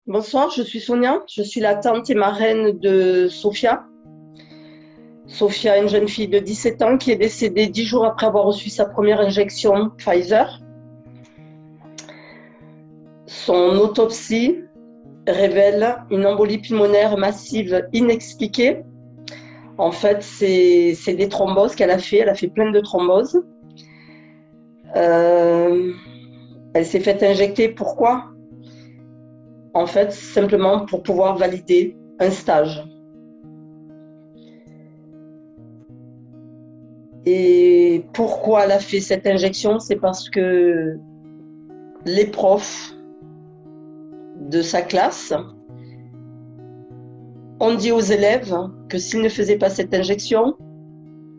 Bonsoir, je suis Sonia, je suis la tante et marraine de Sophia. Sophia, une jeune fille de 17 ans qui est décédée 10 jours après avoir reçu sa première injection Pfizer. Son autopsie révèle une embolie pulmonaire massive inexpliquée. En fait, c'est des thromboses qu'elle a fait. Elle a fait plein de thromboses. Euh, Elle s'est fait injecter. Pourquoi? En fait, simplement pour pouvoir valider un stage. Et pourquoi elle a fait cette injection? C'est parce que les profs de sa classe ont dit aux élèves que s'ils ne faisaient pas cette injection,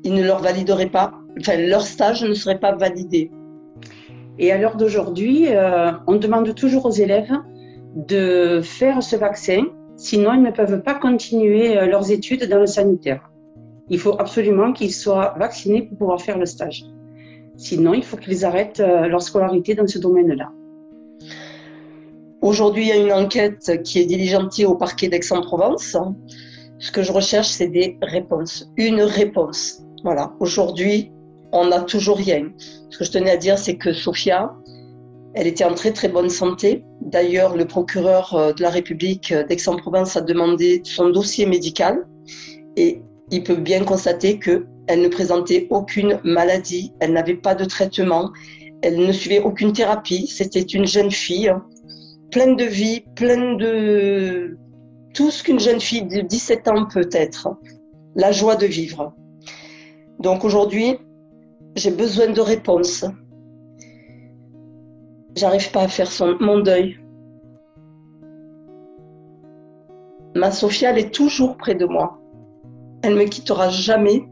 ils ne leur valideraient pas, enfin leur stage ne serait pas validé. Et à l'heure d'aujourd'hui, on demande toujours aux élèves de faire ce vaccin, sinon ils ne peuvent pas continuer leurs études dans le sanitaire. Il faut absolument qu'ils soient vaccinés pour pouvoir faire le stage. Sinon, il faut qu'ils arrêtent leur scolarité dans ce domaine-là. Aujourd'hui, il y a une enquête qui est diligentée au parquet d'Aix-en-Provence. Ce que je recherche, c'est des réponses. Une réponse. Voilà. Aujourd'hui, on n'a toujours rien. Ce que je tenais à dire, c'est que Sophia, elle était en très très bonne santé. D'ailleurs, le procureur de la République d'Aix-en-Provence a demandé son dossier médical et il peut bien constater qu'elle ne présentait aucune maladie, elle n'avait pas de traitement, elle ne suivait aucune thérapie. C'était une jeune fille pleine de vie, pleine de tout ce qu'une jeune fille de 17 ans peut être, la joie de vivre. Donc aujourd'hui, j'ai besoin de réponses. J'arrive pas à faire mon deuil. Ma Sophia, elle est toujours près de moi. Elle me quittera jamais.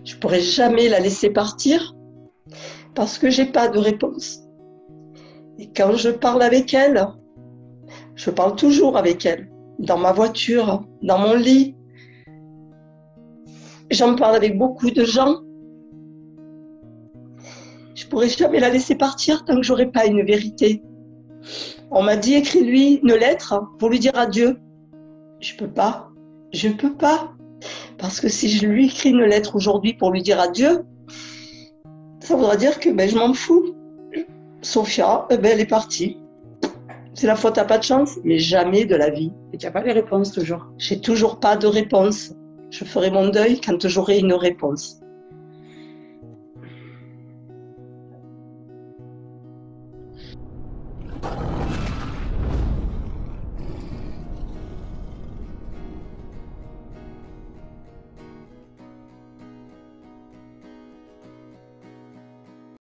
Je pourrai jamais la laisser partir parce que j'ai pas de réponse. Et quand je parle avec elle, je parle toujours avec elle, dans ma voiture, dans mon lit. J'en parle avec beaucoup de gens. Je pourrai jamais la laisser partir tant que j'aurai pas une vérité. On m'a dit écris-lui une lettre pour lui dire adieu. Je peux pas. Je peux pas. Parce que si je lui écris une lettre aujourd'hui pour lui dire adieu, ça voudra dire que je m'en fous. Sophia, elle est partie. C'est la faute à pas de chance, mais jamais de la vie. Et tu n'as pas les réponses toujours. J'ai toujours pas de réponse. Je ferai mon deuil quand j'aurai une réponse.